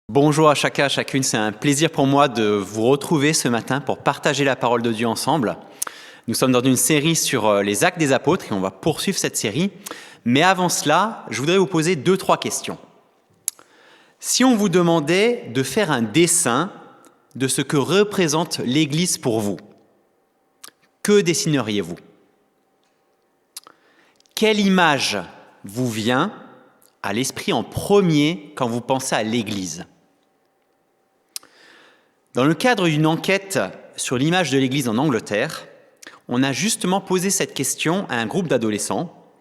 Bonjour à chacun, à chacune, c'est un plaisir pour moi de vous retrouver ce matin pour partager la parole de Dieu ensemble. Nous sommes dans une série sur les actes des apôtres et on va poursuivre cette série. Mais avant cela, je voudrais vous poser 2-3 questions. Si on vous demandait de faire un dessin de ce que représente l'Église pour vous, que dessineriez-vous ? Quelle image vous vient à l'esprit en premier quand vous pensez à l'Église ? Dans le cadre d'une enquête sur l'image de l'Église en Angleterre, on a justement posé cette question à un groupe d'adolescents.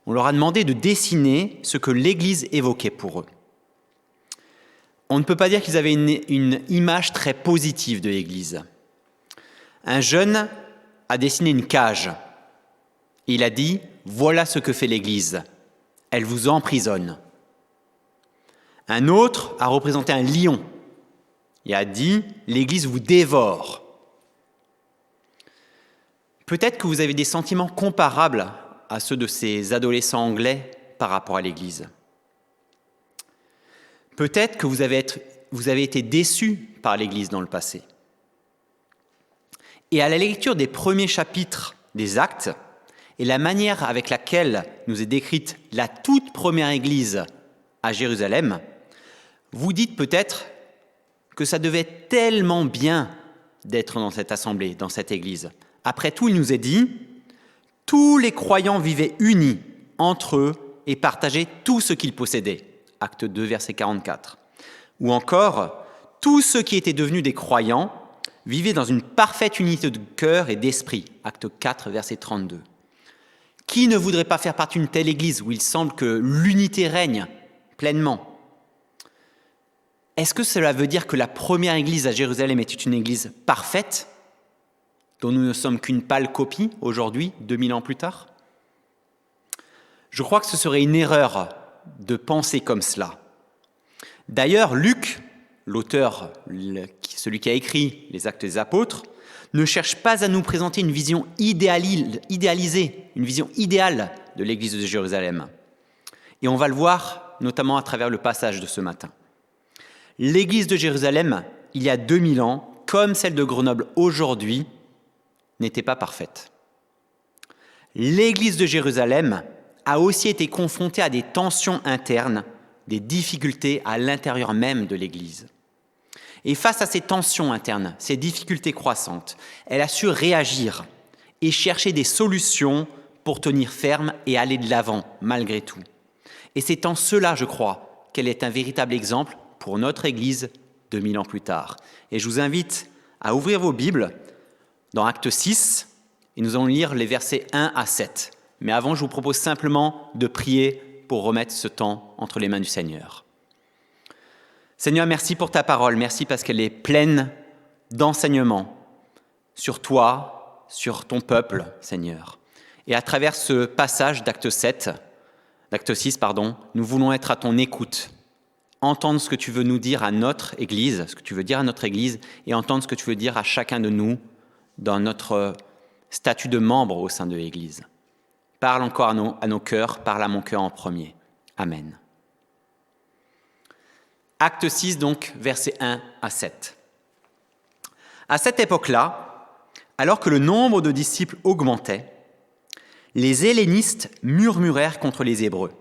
On leur a demandé de dessiner ce que l'Église évoquait pour eux. On ne peut pas dire qu'ils avaient une image très positive de l'Église. Un jeune a dessiné une cage. Il a dit « Voilà ce que fait l'Église. Elle vous emprisonne. » Un autre a représenté un lion. Il a dit « L'Église vous dévore ». Peut-être que vous avez des sentiments comparables à ceux de ces adolescents anglais par rapport à l'Église. Peut-être que vous avez été déçus par l'Église dans le passé. Et à la lecture des premiers chapitres des Actes et la manière avec laquelle nous est décrite la toute première Église à Jérusalem, vous dites peut-être que ça devait être tellement bien d'être dans cette assemblée, dans cette Église. Après tout, il nous est dit, tous les croyants vivaient unis entre eux et partageaient tout ce qu'ils possédaient. Acte 2, verset 44. Ou encore, tous ceux qui étaient devenus des croyants vivaient dans une parfaite unité de cœur et d'esprit. Acte 4, verset 32. Qui ne voudrait pas faire partie d'une telle Église où il semble que l'unité règne pleinement ? Est-ce que cela veut dire que la première Église à Jérusalem était une Église parfaite, dont nous ne sommes qu'une pâle copie aujourd'hui, 2000 ans plus tard ? Je crois que ce serait une erreur de penser comme cela. D'ailleurs, Luc, l'auteur, celui qui a écrit les Actes des Apôtres, ne cherche pas à nous présenter une vision idéalisée, une vision idéale de l'Église de Jérusalem. Et on va le voir notamment à travers le passage de ce matin. L'Église de Jérusalem, il y a 2000 ans, comme celle de Grenoble aujourd'hui, n'était pas parfaite. L'Église de Jérusalem a aussi été confrontée à des tensions internes, des difficultés à l'intérieur même de l'Église. Et face à ces tensions internes, ces difficultés croissantes, elle a su réagir et chercher des solutions pour tenir ferme et aller de l'avant, malgré tout. Et c'est en cela, je crois, qu'elle est un véritable exemple pour notre Église 2000 ans plus tard. Et je vous invite à ouvrir vos Bibles dans Acte 6, et nous allons lire les versets 1 à 7. Mais avant, je vous propose simplement de prier pour remettre ce temps entre les mains du Seigneur. Seigneur, merci pour ta parole, merci parce qu'elle est pleine d'enseignements sur toi, sur ton peuple, Seigneur. Et à travers ce passage d'Acte 6, nous voulons être à ton écoute, entendre ce que tu veux nous dire à notre Église, ce que tu veux dire à notre Église, et entendre ce que tu veux dire à chacun de nous dans notre statut de membre au sein de l'Église. Parle encore à nos cœurs, parle à mon cœur en premier. Amen. Acte 6, donc, versets 1 à 7. À cette époque-là, alors que le nombre de disciples augmentait, les hellénistes murmurèrent contre les Hébreux,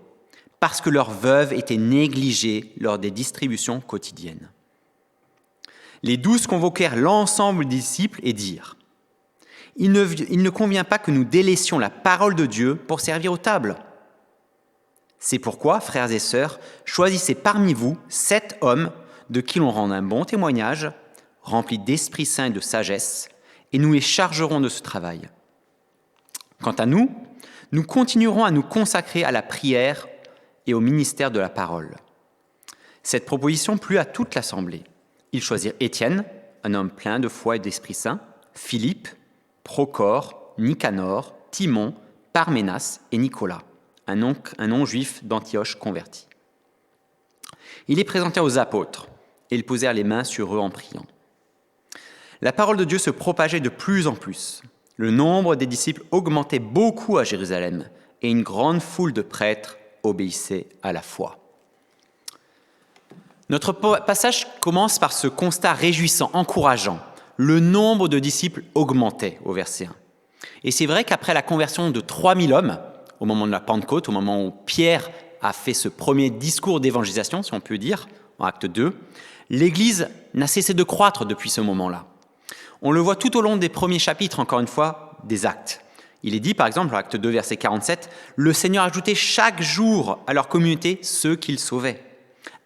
parce que leurs veuves étaient négligées lors des distributions quotidiennes. Les 12 convoquèrent l'ensemble des disciples et dirent « Il ne convient pas que nous délaissions la parole de Dieu pour servir aux tables. C'est pourquoi, frères et sœurs, choisissez parmi vous 7 hommes de qui l'on rende un bon témoignage, remplis d'Esprit Saint et de sagesse, et nous les chargerons de ce travail. Quant à nous, nous continuerons à nous consacrer à la prière et au ministère de la parole. » Cette proposition plut à toute l'assemblée. Ils choisirent Étienne, un homme plein de foi et d'Esprit Saint, Philippe, Procore, Nicanor, Timon, Parménas et Nicolas, un non-juif d'Antioche converti. Ils les présentèrent aux apôtres et ils posèrent les mains sur eux en priant. La parole de Dieu se propageait de plus en plus. Le nombre des disciples augmentait beaucoup à Jérusalem et une grande foule de prêtres obéissait à la foi. Notre passage commence par ce constat réjouissant, encourageant. Le nombre de disciples augmentait au verset 1. Et c'est vrai qu'après la conversion de 3000 hommes, au moment de la Pentecôte, au moment où Pierre a fait ce premier discours d'évangélisation, si on peut dire, en acte 2, l'Église n'a cessé de croître depuis ce moment-là. On le voit tout au long des premiers chapitres, encore une fois, des Actes. Il est dit, par exemple, en acte 2, verset 47, « Le Seigneur ajoutait chaque jour à leur communauté ceux qu'il sauvait. »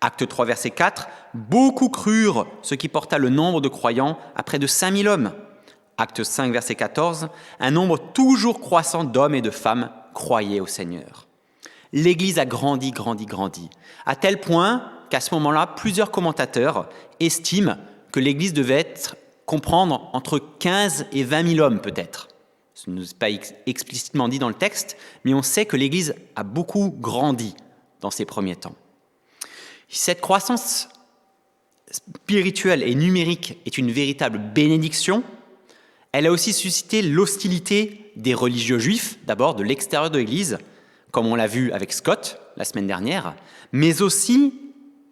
Acte 3, verset 4, « Beaucoup crurent, ce qui porta le nombre de croyants à près de 5000 hommes. » Acte 5, verset 14, « Un nombre toujours croissant d'hommes et de femmes croyaient au Seigneur. » L'Église a grandi, à tel point qu'à ce moment-là, plusieurs commentateurs estiment que l'Église devait comprendre entre 15 et 20 000 hommes peut-être. Ce n'est pas explicitement dit dans le texte, mais on sait que l'Église a beaucoup grandi dans ces premiers temps. Cette croissance spirituelle et numérique est une véritable bénédiction. Elle a aussi suscité l'hostilité des religieux juifs, d'abord de l'extérieur de l'Église, comme on l'a vu avec Scott la semaine dernière, mais aussi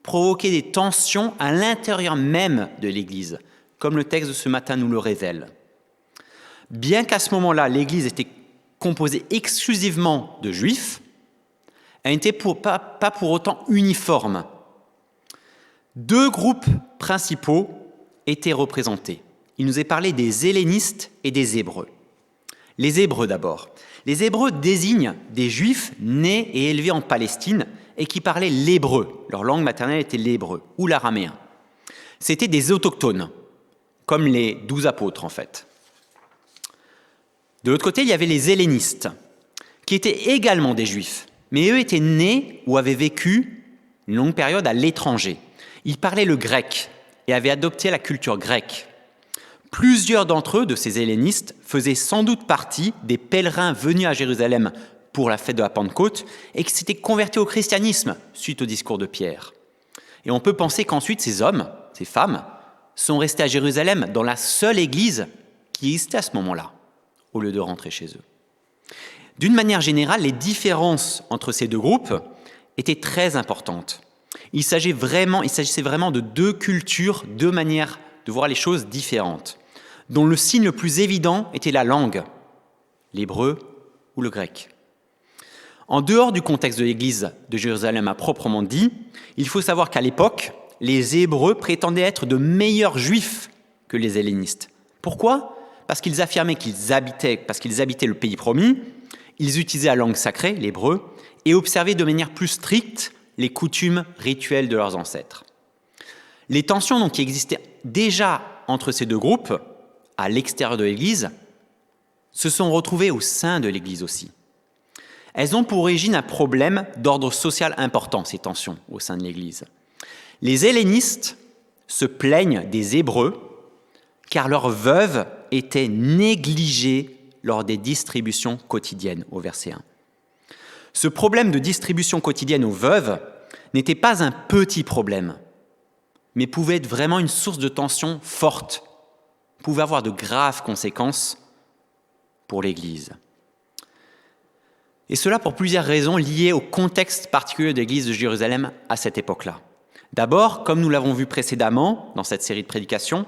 provoqué des tensions à l'intérieur même de l'Église, comme le texte de ce matin nous le révèle. Bien qu'à ce moment-là, l'Église était composée exclusivement de juifs, elle n'était pas pour autant uniforme. Deux groupes principaux étaient représentés. Il nous est parlé des hellénistes et des hébreux. Les hébreux d'abord. Les hébreux désignent des juifs nés et élevés en Palestine et qui parlaient l'hébreu. Leur langue maternelle était l'hébreu ou l'araméen. C'était des autochtones, comme les 12 apôtres en fait. De l'autre côté, il y avait les hellénistes, qui étaient également des juifs, mais eux étaient nés ou avaient vécu une longue période à l'étranger. Ils parlaient le grec et avaient adopté la culture grecque. Plusieurs d'entre eux, de ces hellénistes, faisaient sans doute partie des pèlerins venus à Jérusalem pour la fête de la Pentecôte et qui s'étaient convertis au christianisme suite au discours de Pierre. Et on peut penser qu'ensuite ces hommes, ces femmes, sont restés à Jérusalem dans la seule église qui existait à ce moment-là, au lieu de rentrer chez eux. D'une manière générale, les différences entre ces deux groupes étaient très importantes. Il s'agissait vraiment de deux cultures, deux manières de voir les choses différentes, dont le signe le plus évident était la langue, l'hébreu ou le grec. En dehors du contexte de l'église de Jérusalem à proprement dit, il faut savoir qu'à l'époque, les Hébreux prétendaient être de meilleurs juifs que les hellénistes. Pourquoi ? Parce qu'ils affirmaient qu'ils habitaient le pays promis, ils utilisaient la langue sacrée, l'hébreu, et observaient de manière plus stricte les coutumes rituelles de leurs ancêtres. Les tensions donc, qui existaient déjà entre ces deux groupes, à l'extérieur de l'Église, se sont retrouvées au sein de l'Église aussi. Elles ont pour origine un problème d'ordre social important, ces tensions au sein de l'Église. Les hellénistes se plaignent des Hébreux car leurs veuves étaient négligées lors des distributions quotidiennes, au verset 1. Ce problème de distribution quotidienne aux veuves n'était pas un petit problème, mais pouvait être vraiment une source de tension forte, pouvait avoir de graves conséquences pour l'Église. Et cela pour plusieurs raisons liées au contexte particulier de l'Église de Jérusalem à cette époque-là. D'abord, comme nous l'avons vu précédemment dans cette série de prédications,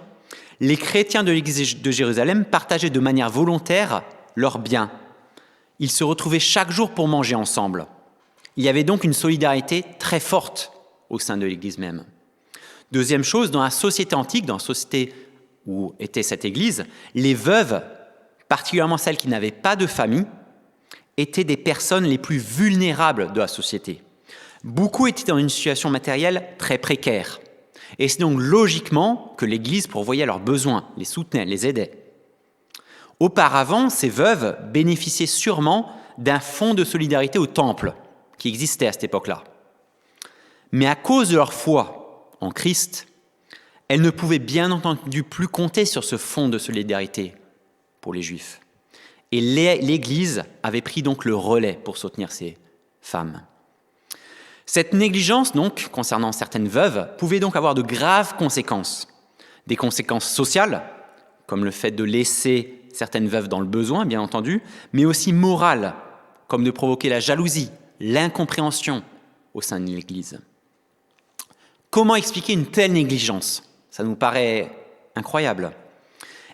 les chrétiens de l'Église de Jérusalem partageaient de manière volontaire leurs biens. Ils se retrouvaient chaque jour pour manger ensemble. Il y avait donc une solidarité très forte au sein de l'Église même. Deuxième chose, dans la société antique, dans la société où était cette Église, les veuves, particulièrement celles qui n'avaient pas de famille, étaient des personnes les plus vulnérables de la société. Beaucoup étaient dans une situation matérielle très précaire. Et c'est donc logiquement que l'Église pourvoyait leurs besoins, les soutenait, les aidait. Auparavant, ces veuves bénéficiaient sûrement d'un fonds de solidarité au temple qui existait à cette époque-là. Mais à cause de leur foi en Christ, elles ne pouvaient bien entendu plus compter sur ce fonds de solidarité pour les Juifs. Et l'Église avait pris donc le relais pour soutenir ces femmes. Cette négligence, donc, concernant certaines veuves, pouvait donc avoir de graves conséquences. Des conséquences sociales, comme le fait de laisser certaines veuves dans le besoin, bien entendu, mais aussi morales, comme de provoquer la jalousie, l'incompréhension au sein de l'Église. Comment expliquer une telle négligence? Ça nous paraît incroyable.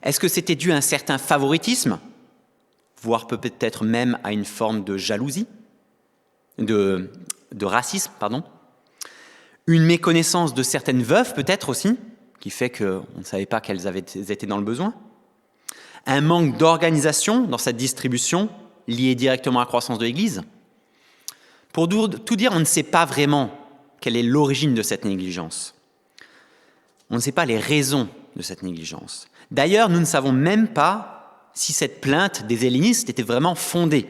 Est-ce que c'était dû à un certain favoritisme, voire peut-être même à une forme de jalousie, de racisme, pardon? Une méconnaissance de certaines veuves peut-être aussi, qui fait qu'on ne savait pas qu'elles étaient dans le besoin? Un manque d'organisation dans cette distribution lié directement à la croissance de l'Église? Pour tout dire, on ne sait pas vraiment quelle est l'origine de cette négligence. On ne sait pas les raisons de cette négligence. D'ailleurs, nous ne savons même pas si cette plainte des hellénistes était vraiment fondée.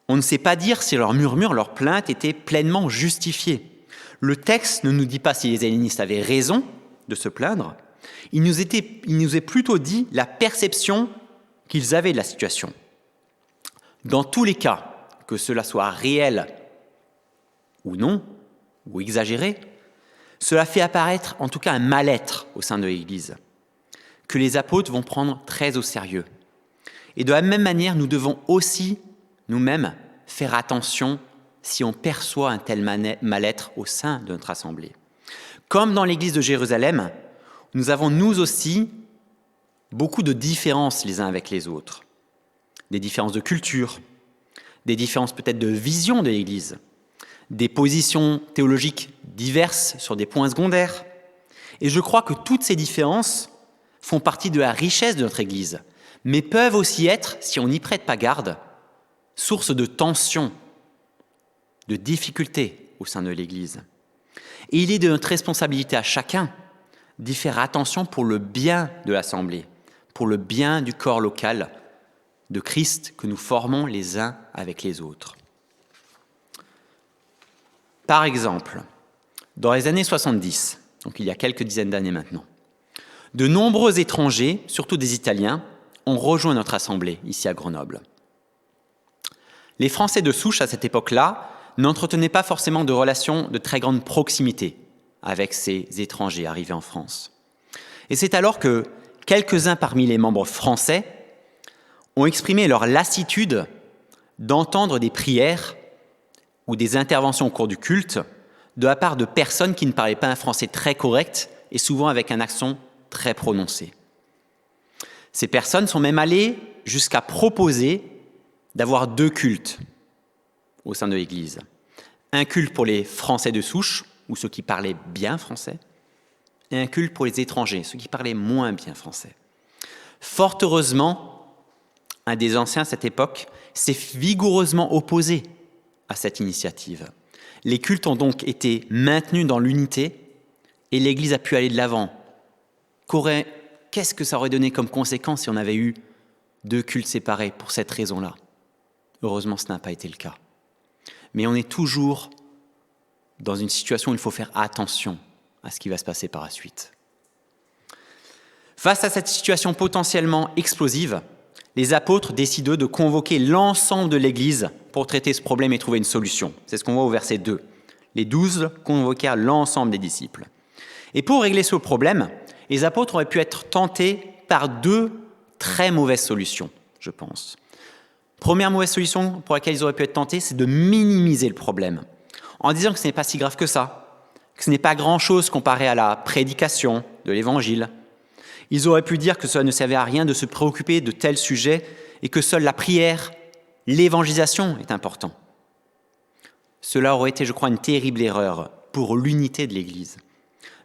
On ne sait pas dire si leur murmure, leur plainte était pleinement justifiée. Le texte ne nous dit pas si les hellénistes avaient raison de se plaindre. Il nous est plutôt dit la perception qu'ils avaient de la situation. Dans tous les cas, que cela soit réel ou non, ou exagéré, cela fait apparaître en tout cas un mal-être au sein de l'Église, que les apôtres vont prendre très au sérieux. Et de la même manière, nous devons aussi nous-mêmes faire attention si on perçoit un tel mal-être au sein de notre assemblée. Comme dans l'Église de Jérusalem, nous avons nous aussi beaucoup de différences les uns avec les autres. Des différences de culture, des différences peut-être de vision de l'Église, des positions théologiques diverses sur des points secondaires. Et je crois que toutes ces différences font partie de la richesse de notre Église, mais peuvent aussi être, si on n'y prête pas garde, source de tensions, de difficultés au sein de l'Église. Et il est de notre responsabilité à chacun d'y faire attention pour le bien de l'Assemblée, pour le bien du corps local de Christ que nous formons les uns avec les autres. Par exemple, dans les années 70, donc il y a quelques dizaines d'années maintenant, de nombreux étrangers, surtout des Italiens, ont rejoint notre assemblée ici à Grenoble. Les Français de souche à cette époque-là n'entretenaient pas forcément de relations de très grande proximité avec ces étrangers arrivés en France. Et c'est alors que quelques-uns parmi les membres français ont exprimé leur lassitude d'entendre des prières ou des interventions au cours du culte de la part de personnes qui ne parlaient pas un français très correct et souvent avec un accent très prononcé. Ces personnes sont même allées jusqu'à proposer d'avoir 2 cultes au sein de l'Église. Un culte pour les Français de souche, ou ceux qui parlaient bien français, et un culte pour les étrangers, ceux qui parlaient moins bien français. Fort heureusement, un des anciens à cette époque s'est vigoureusement opposé à cette initiative. Les cultes ont donc été maintenus dans l'unité et l'Église a pu aller de l'avant. Qu'est-ce que ça aurait donné comme conséquence si on avait eu 2 cultes séparés pour cette raison-là? Heureusement, ce n'a pas été le cas. Mais on est toujours dans une situation où il faut faire attention à ce qui va se passer par la suite. Face à cette situation potentiellement explosive, les apôtres décident de convoquer l'ensemble de l'Église pour traiter ce problème et trouver une solution. C'est ce qu'on voit au verset 2. Les 12 convoquèrent l'ensemble des disciples. Et pour régler ce problème, les apôtres auraient pu être tentés par 2 très mauvaises solutions, je pense. Première mauvaise solution pour laquelle ils auraient pu être tentés, c'est de minimiser le problème, en disant que ce n'est pas si grave que ça, que ce n'est pas grand-chose comparé à la prédication de l'Évangile. Ils auraient pu dire que cela ne servait à rien de se préoccuper de tels sujets et que seule la prière, l'évangélisation est important. Cela aurait été, je crois, une terrible erreur pour l'unité de l'Église.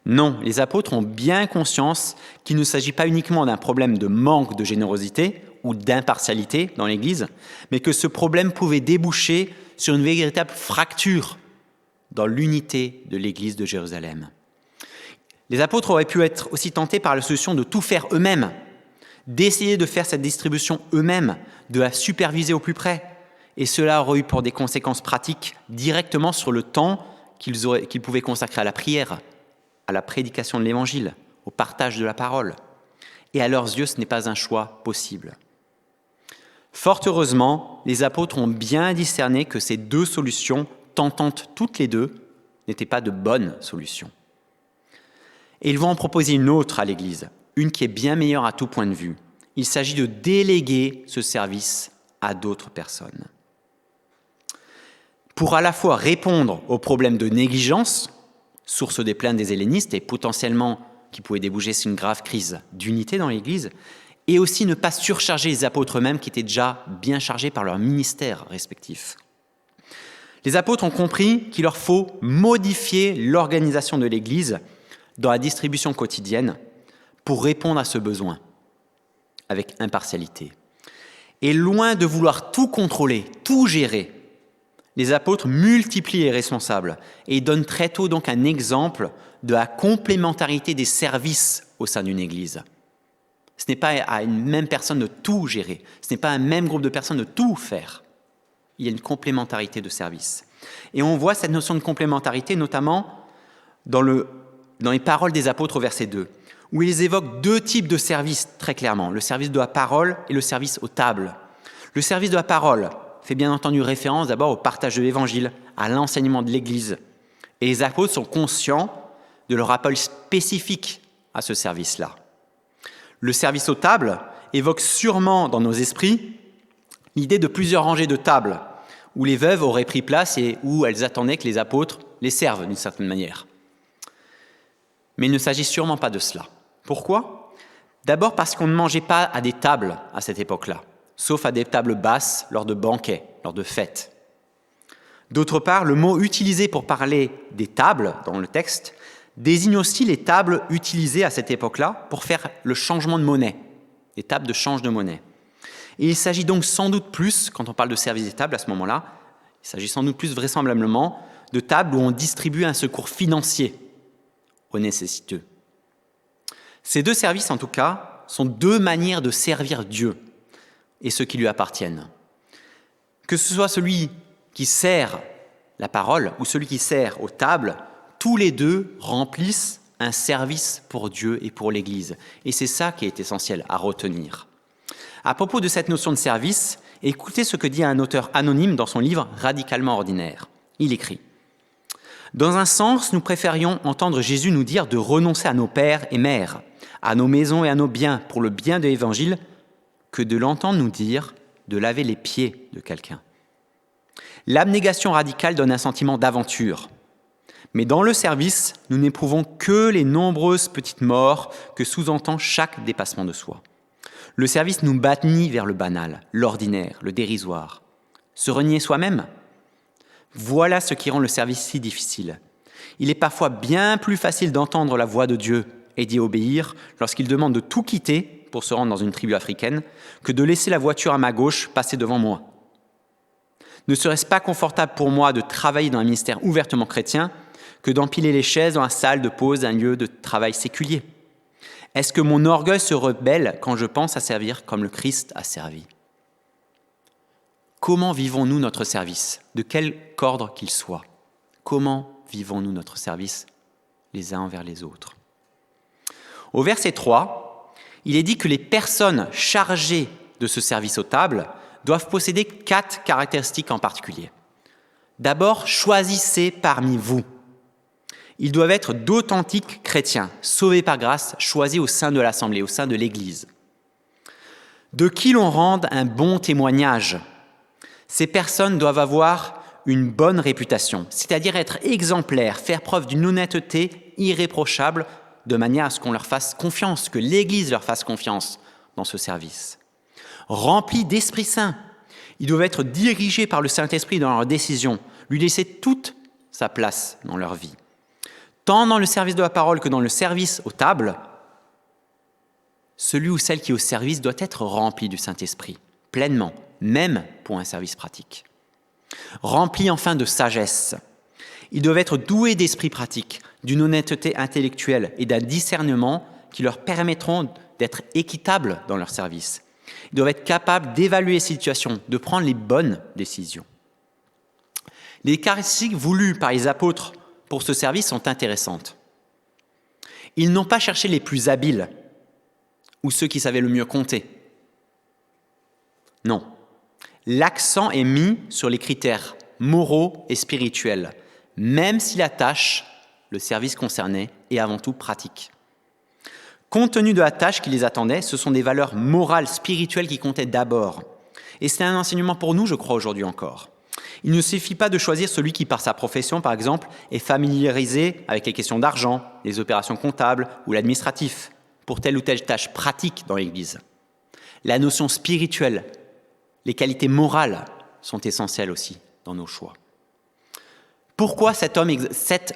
Non, les apôtres ont bien conscience qu'il ne s'agit pas uniquement d'un problème de manque de générosité ou d'impartialité dans l'Église, mais que ce problème pouvait déboucher sur une véritable fracture dans l'unité de l'Église de Jérusalem. Les apôtres auraient pu être aussi tentés par la solution de tout faire eux-mêmes, d'essayer de faire cette distribution eux-mêmes, de la superviser au plus près. Et cela aurait eu pour des conséquences pratiques directement sur le temps qu'ils pouvaient consacrer à la prière, à la prédication de l'Évangile, au partage de la parole. Et à leurs yeux, ce n'est pas un choix possible. Fort heureusement, les apôtres ont bien discerné que ces 2 solutions, tentantes toutes les 2, n'étaient pas de bonnes solutions. Et ils vont en proposer une autre à l'Église, une qui est bien meilleure à tout point de vue. Il s'agit de déléguer ce service à d'autres personnes. Pour à la fois répondre aux problèmes de négligence, source des plaintes des hellénistes et potentiellement qui pouvait déboucher sur une grave crise d'unité dans l'Église, et aussi ne pas surcharger les apôtres eux-mêmes qui étaient déjà bien chargés par leur ministère respectif. Les apôtres ont compris qu'il leur faut modifier l'organisation de l'Église dans la distribution quotidienne pour répondre à ce besoin avec impartialité. Et loin de vouloir tout contrôler, tout gérer, les apôtres multiplient les responsables et donnent très tôt donc un exemple de la complémentarité des services au sein d'une Église. Ce n'est pas à une même personne de tout gérer, ce n'est pas à un même groupe de personnes de tout faire. Il y a une complémentarité de services. Et on voit cette notion de complémentarité notamment dans les paroles des apôtres au verset 2, où ils évoquent deux types de services très clairement, le service de la parole et le service aux tables. Le service de la parole fait bien entendu référence d'abord au partage de l'Évangile, à l'enseignement de l'Église. Et les apôtres sont conscients de leur appel spécifique à ce service-là. Le service aux tables évoque sûrement dans nos esprits l'idée de plusieurs rangées de tables, où les veuves auraient pris place et où elles attendaient que les apôtres les servent d'une certaine manière. Mais il ne s'agit sûrement pas de cela. Pourquoi ? D'abord parce qu'on ne mangeait pas à des tables à cette époque-là, sauf à des tables basses lors de banquets, lors de fêtes. D'autre part, le mot utilisé pour parler des tables dans le texte désigne aussi les tables utilisées à cette époque-là pour faire le changement de monnaie, les tables de change de monnaie. Et il s'agit donc sans doute plus, quand on parle de service des tables à ce moment-là, il s'agit sans doute plus vraisemblablement de tables où on distribue un secours financier aux nécessiteux. Ces deux services, en tout cas, sont deux manières de servir Dieu et ceux qui lui appartiennent. Que ce soit celui qui sert la parole ou celui qui sert aux tables, tous les deux remplissent un service pour Dieu et pour l'Église. Et c'est ça qui est essentiel à retenir. À propos de cette notion de service, écoutez ce que dit un auteur anonyme dans son livre « Radicalement ordinaire ». Il écrit « Dans un sens, nous préférions entendre Jésus nous dire de renoncer à nos pères et mères, à nos maisons et à nos biens pour le bien de l'Évangile, que de l'entendre nous dire de laver les pieds de quelqu'un. L'abnégation radicale donne un sentiment d'aventure. Mais dans le service, nous n'éprouvons que les nombreuses petites morts que sous-entend chaque dépassement de soi. Le service nous bannit vers le banal, l'ordinaire, le dérisoire. Se renier soi-même ? Voilà ce qui rend le service si difficile. Il est parfois bien plus facile d'entendre la voix de Dieu et d'y obéir lorsqu'il demande de tout quitter pour se rendre dans une tribu africaine que de laisser la voiture à ma gauche passer devant moi. Ne serait-ce pas confortable pour moi de travailler dans un ministère ouvertement chrétien que d'empiler les chaises dans la salle de pause d'un lieu de travail séculier ? Est-ce que mon orgueil se rebelle quand je pense à servir comme le Christ a servi ? Comment vivons-nous notre service ? De quel ordre qu'il soit ? Comment vivons-nous notre service les uns envers les autres ? Au verset 3, il est dit que les personnes chargées de ce service aux tables doivent posséder 4 caractéristiques en particulier. D'abord, choisissez parmi vous. Ils doivent être d'authentiques chrétiens, sauvés par grâce, choisis au sein de l'Assemblée, au sein de l'Église. De qui l'on rende un bon témoignage. Ces personnes doivent avoir une bonne réputation, c'est-à-dire être exemplaires, faire preuve d'une honnêteté irréprochable, de manière à ce qu'on leur fasse confiance, que l'Église leur fasse confiance dans ce service. Remplis d'Esprit Saint, ils doivent être dirigés par le Saint-Esprit dans leurs décisions, lui laisser toute sa place dans leur vie. Tant dans le service de la parole que dans le service aux tables, celui ou celle qui est au service doit être rempli du Saint-Esprit, pleinement, même pour un service pratique. Remplis enfin de sagesse. Ils doivent être doués d'esprit pratique, d'une honnêteté intellectuelle et d'un discernement qui leur permettront d'être équitables dans leur service. Ils doivent être capables d'évaluer les situations, de prendre les bonnes décisions. Les caractéristiques voulues par les apôtres pour ce service sont intéressantes. Ils n'ont pas cherché les plus habiles ou ceux qui savaient le mieux compter. Non. L'accent est mis sur les critères moraux et spirituels, même si la tâche, le service concerné, est avant tout pratique. Compte tenu de la tâche qui les attendait, ce sont des valeurs morales, spirituelles qui comptaient d'abord. Et c'est un enseignement pour nous, je crois, aujourd'hui encore. Il ne suffit pas de choisir celui qui, par sa profession, par exemple, est familiarisé avec les questions d'argent, les opérations comptables ou l'administratif, pour telle ou telle tâche pratique dans l'Église. La notion spirituelle, les qualités morales sont essentielles aussi dans nos choix. Pourquoi 7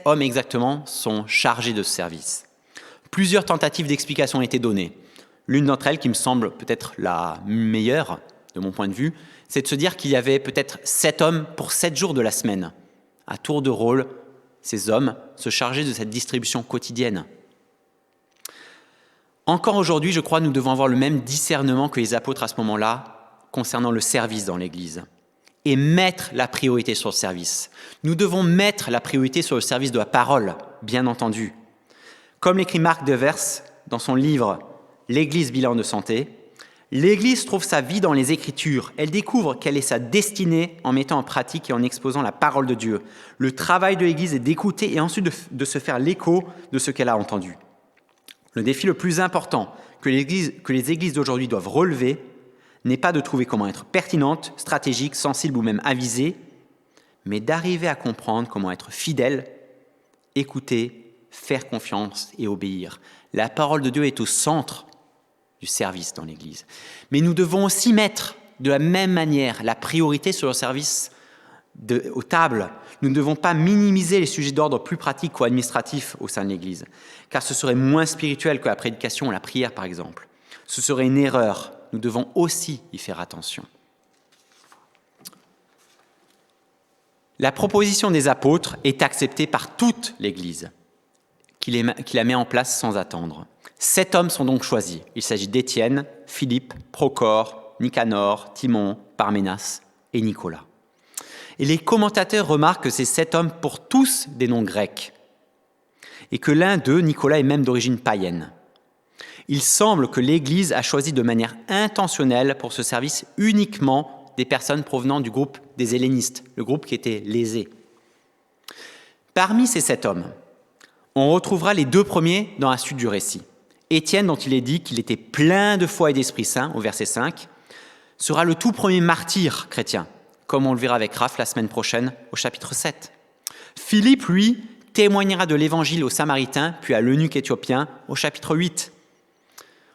hommes exactement sont chargés de ce service ? Plusieurs tentatives d'explication ont été données. L'une d'entre elles, qui me semble peut-être la meilleure de mon point de vue, c'est de se dire qu'il y avait peut-être 7 hommes pour 7 jours de la semaine. À tour de rôle, ces hommes se chargeaient de cette distribution quotidienne. Encore aujourd'hui, je crois, nous devons avoir le même discernement que les apôtres à ce moment-là concernant le service dans l'Église et mettre la priorité sur le service. Nous devons mettre la priorité sur le service de la parole, bien entendu. Comme l'écrit Marc Devers dans son livre « L'Église bilan de santé », l'Église trouve sa vie dans les Écritures. Elle découvre quelle est sa destinée en mettant en pratique et en exposant la parole de Dieu. Le travail de l'Église est d'écouter et ensuite de se faire l'écho de ce qu'elle a entendu. Le défi le plus important que les églises d'aujourd'hui doivent relever n'est pas de trouver comment être pertinente, stratégique, sensible ou même avisée, mais d'arriver à comprendre comment être fidèle, écouter, faire confiance et obéir. La parole de Dieu est au centre du service dans l'Église. Mais nous devons aussi mettre de la même manière la priorité sur le service aux tables. Nous ne devons pas minimiser les sujets d'ordre plus pratiques ou administratifs au sein de l'Église, car ce serait moins spirituel que la prédication ou la prière, par exemple. Ce serait une erreur. Nous devons aussi y faire attention. La proposition des apôtres est acceptée par toute l'Église, qui la met en place sans attendre. 7 hommes sont donc choisis. Il s'agit d'Étienne, Philippe, Procore, Nicanor, Timon, Parménas et Nicolas. Et les commentateurs remarquent que ces 7 hommes portent tous des noms grecs et que l'un d'eux, Nicolas, est même d'origine païenne. Il semble que l'Église a choisi de manière intentionnelle pour ce service uniquement des personnes provenant du groupe des hellénistes, le groupe qui était lésé. Parmi ces 7 hommes, on retrouvera les 2 premiers dans la suite du récit. Étienne, dont il est dit qu'il était plein de foi et d'Esprit Saint, au verset 5, sera le tout premier martyr chrétien, comme on le verra avec Raph la semaine prochaine au chapitre 7. Philippe, lui, témoignera de l'évangile aux Samaritains, puis à l'eunuque éthiopien au chapitre 8.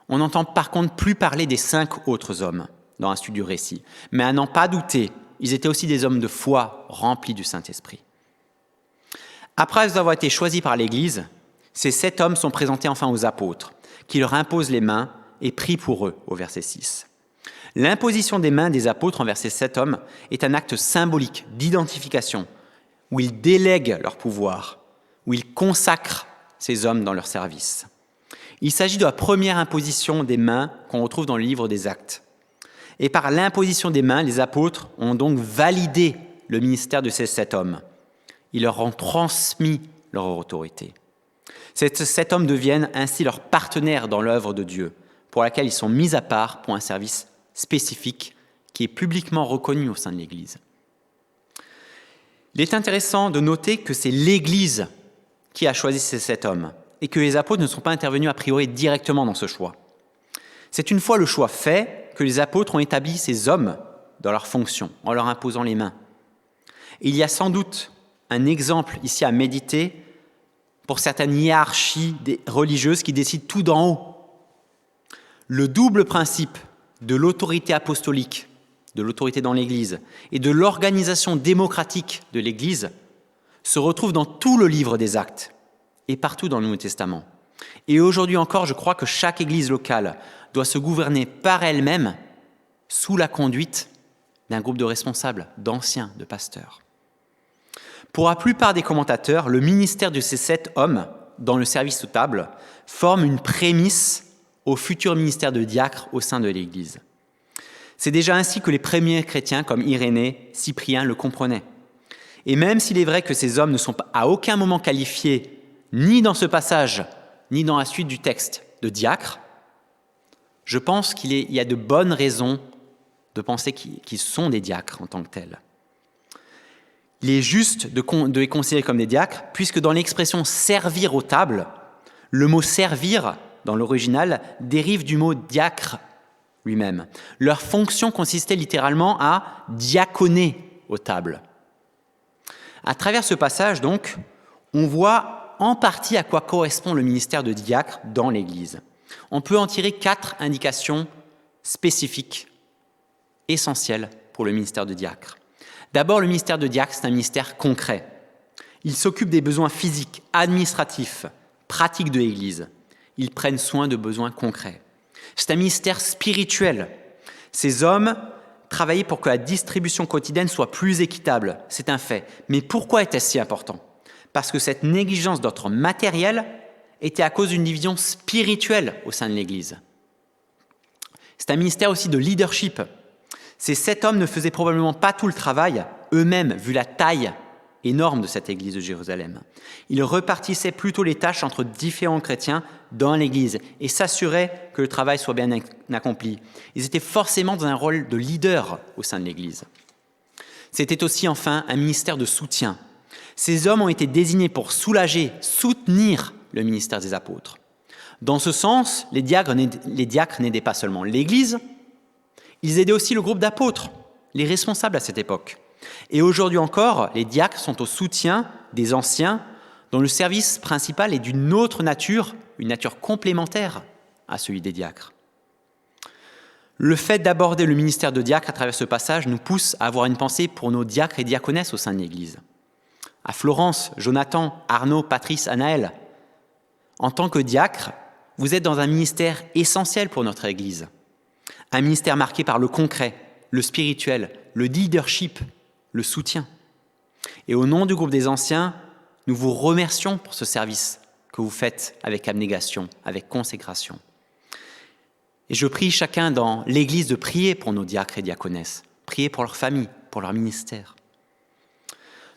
On n'entend par contre plus parler des 5 autres hommes dans la suite du récit. Mais à n'en pas douter, ils étaient aussi des hommes de foi remplis du Saint-Esprit. Après avoir été choisis par l'Église, ces 7 hommes sont présentés enfin aux apôtres, qui leur imposent les mains et prient pour eux, au verset 6. L'imposition des mains des apôtres envers ces 7 hommes est un acte symbolique d'identification, où ils délèguent leur pouvoir, où ils consacrent ces hommes dans leur service. Il s'agit de la première imposition des mains qu'on retrouve dans le livre des Actes. Et par l'imposition des mains, les apôtres ont donc validé le ministère de ces 7 hommes. Ils leur ont transmis leur autorité. Ces 7 hommes deviennent ainsi leurs partenaires dans l'œuvre de Dieu, pour laquelle ils sont mis à part pour un service spécifique qui est publiquement reconnu au sein de l'Église. Il est intéressant de noter que c'est l'Église qui a choisi ces 7 hommes et que les apôtres ne sont pas intervenus a priori directement dans ce choix. C'est une fois le choix fait que les apôtres ont établi ces hommes dans leur fonction, en leur imposant les mains. Et il y a sans doute un exemple ici à méditer pour certaines hiérarchies religieuses qui décident tout d'en haut. Le double principe de l'autorité apostolique, de l'autorité dans l'Église, et de l'organisation démocratique de l'Église se retrouve dans tout le livre des Actes et partout dans le Nouveau Testament. Et aujourd'hui encore, je crois que chaque Église locale doit se gouverner par elle-même sous la conduite d'un groupe de responsables, d'anciens, de pasteurs. Pour la plupart des commentateurs, le ministère de ces 7 hommes dans le service aux tables forme une prémisse au futur ministère de diacre au sein de l'Église. C'est déjà ainsi que les premiers chrétiens comme Irénée, Cyprien le comprenaient. Et même s'il est vrai que ces hommes ne sont à aucun moment qualifiés, ni dans ce passage, ni dans la suite du texte, de diacres, je pense qu'il y a de bonnes raisons de penser qu'ils sont des diacres en tant que tels. Il est juste de les considérer comme des diacres, puisque dans l'expression « servir aux tables », le mot « servir » dans l'original dérive du mot « diacre » lui-même. Leur fonction consistait littéralement à diaconer aux tables, À travers ce passage, donc, on voit en partie à quoi correspond le ministère de diacre dans l'Église. On peut en tirer 4 indications spécifiques, essentielles pour le ministère de diacre. D'abord, le ministère de diacre, c'est un ministère concret. Il s'occupe des besoins physiques, administratifs, pratiques de l'Église. Ils prennent soin de besoins concrets. C'est un ministère spirituel. Ces hommes travaillaient pour que la distribution quotidienne soit plus équitable. C'est un fait. Mais pourquoi était-ce si important ? Parce que cette négligence d'ordre matériel était à cause d'une division spirituelle au sein de l'Église. C'est un ministère aussi de leadership. Ces 7 hommes ne faisaient probablement pas tout le travail eux-mêmes, vu la taille énorme de cette Église de Jérusalem. Ils repartissaient plutôt les tâches entre différents chrétiens dans l'Église et s'assuraient que le travail soit bien accompli. Ils étaient forcément dans un rôle de leader au sein de l'Église. C'était aussi enfin un ministère de soutien. Ces hommes ont été désignés pour soulager, soutenir le ministère des apôtres. Dans ce sens, les diacres n'aidaient pas seulement l'Église, ils aidaient aussi le groupe d'apôtres, les responsables à cette époque. Et aujourd'hui encore, les diacres sont au soutien des anciens dont le service principal est d'une autre nature, une nature complémentaire à celui des diacres. Le fait d'aborder le ministère de diacre à travers ce passage nous pousse à avoir une pensée pour nos diacres et diaconesses au sein de l'Église. À Florence, Jonathan, Arnaud, Patrice, Anaël, en tant que diacre, vous êtes dans un ministère essentiel pour notre Église. Un ministère marqué par le concret, le spirituel, le leadership, le soutien. Et au nom du groupe des anciens, nous vous remercions pour ce service que vous faites avec abnégation, avec consécration. Et je prie chacun dans l'Église de prier pour nos diacres et diaconesses, prier pour leur famille, pour leur ministère.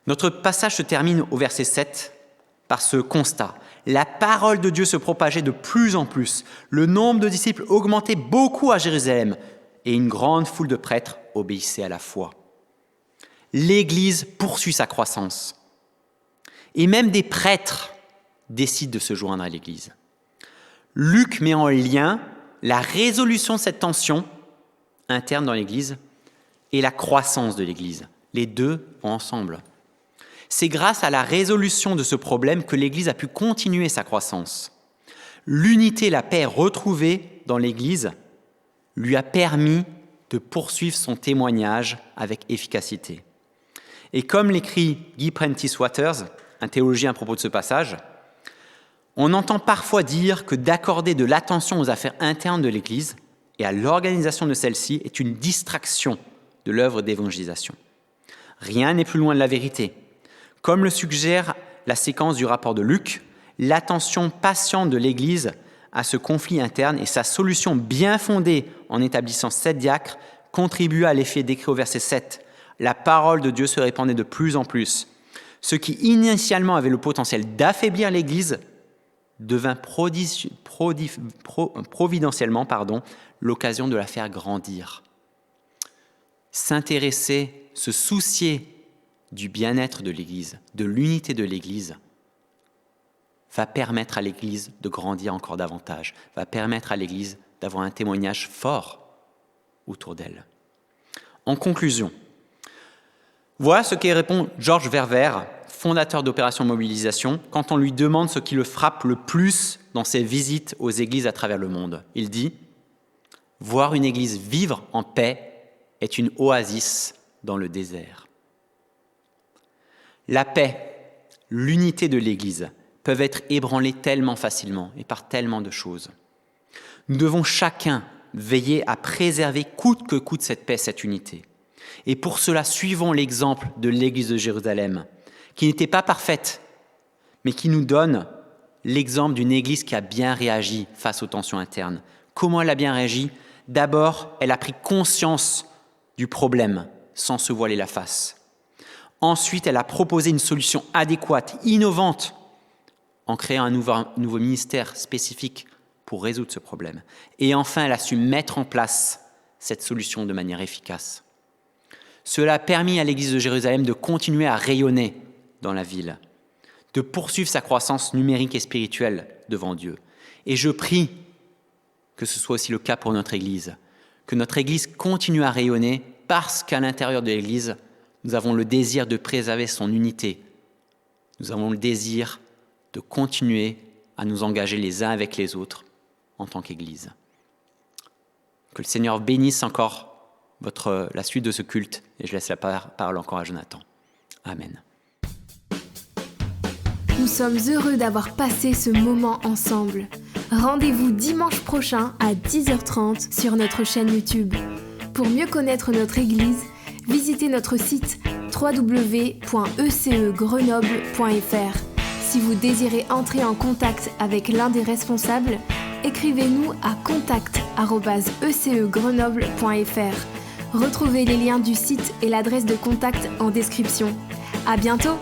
Notre passage se termine au verset 7 par ce constat. La parole de Dieu se propageait de plus en plus. Le nombre de disciples augmentait beaucoup à Jérusalem et une grande foule de prêtres obéissait à la foi. L'Église poursuit sa croissance. Et même des prêtres décident de se joindre à l'Église. Luc met en lien la résolution de cette tension interne dans l'Église et la croissance de l'Église. Les deux vont ensemble. C'est grâce à la résolution de ce problème que l'Église a pu continuer sa croissance. L'unité et la paix retrouvée dans l'Église lui a permis de poursuivre son témoignage avec efficacité. Et comme l'écrit Guy Prentice Waters, un théologien à propos de ce passage, on entend parfois dire que d'accorder de l'attention aux affaires internes de l'Église et à l'organisation de celle-ci est une distraction de l'œuvre d'évangélisation. Rien n'est plus loin de la vérité. Comme le suggère la séquence du rapport de Luc, l'attention patiente de l'Église à ce conflit interne et sa solution bien fondée en établissant 7 diacres contribua à l'effet décrit au verset 7. La parole de Dieu se répandait de plus en plus. Ce qui initialement avait le potentiel d'affaiblir l'Église devint providentiellement l'occasion de la faire grandir. S'intéresser, se soucier du bien-être de l'Église, de l'unité de l'Église, va permettre à l'Église de grandir encore davantage, va permettre à l'Église d'avoir un témoignage fort autour d'elle. En conclusion, voilà ce que répond Georges Verwer, fondateur d'Opération Mobilisation, quand on lui demande ce qui le frappe le plus dans ses visites aux églises à travers le monde. Il dit « Voir une église vivre en paix est une oasis dans le désert. » La paix, l'unité de l'Église peuvent être ébranlées tellement facilement et par tellement de choses. Nous devons chacun veiller à préserver coûte que coûte cette paix, cette unité. Et pour cela, suivons l'exemple de l'Église de Jérusalem, qui n'était pas parfaite, mais qui nous donne l'exemple d'une Église qui a bien réagi face aux tensions internes. Comment elle a bien réagi ? D'abord, elle a pris conscience du problème sans se voiler la face. Ensuite, elle a proposé une solution adéquate, innovante, en créant un nouveau ministère spécifique pour résoudre ce problème. Et enfin, elle a su mettre en place cette solution de manière efficace. Cela a permis à l'Église de Jérusalem de continuer à rayonner dans la ville, de poursuivre sa croissance numérique et spirituelle devant Dieu. Et je prie que ce soit aussi le cas pour notre Église, que notre Église continue à rayonner parce qu'à l'intérieur de l'Église, Nous avons le désir de préserver son unité. Nous avons le désir de continuer à nous engager les uns avec les autres en tant qu'Église. Que le Seigneur bénisse encore la suite de ce culte et je laisse la parole encore à Jonathan. Amen. Nous sommes heureux d'avoir passé ce moment ensemble. Rendez-vous dimanche prochain à 10h30 sur notre chaîne YouTube. Pour mieux connaître notre Église, visitez notre site www.ecegrenoble.fr. Si vous désirez entrer en contact avec l'un des responsables, écrivez-nous à contact@ecegrenoble.fr. Retrouvez les liens du site et l'adresse de contact en description. À bientôt!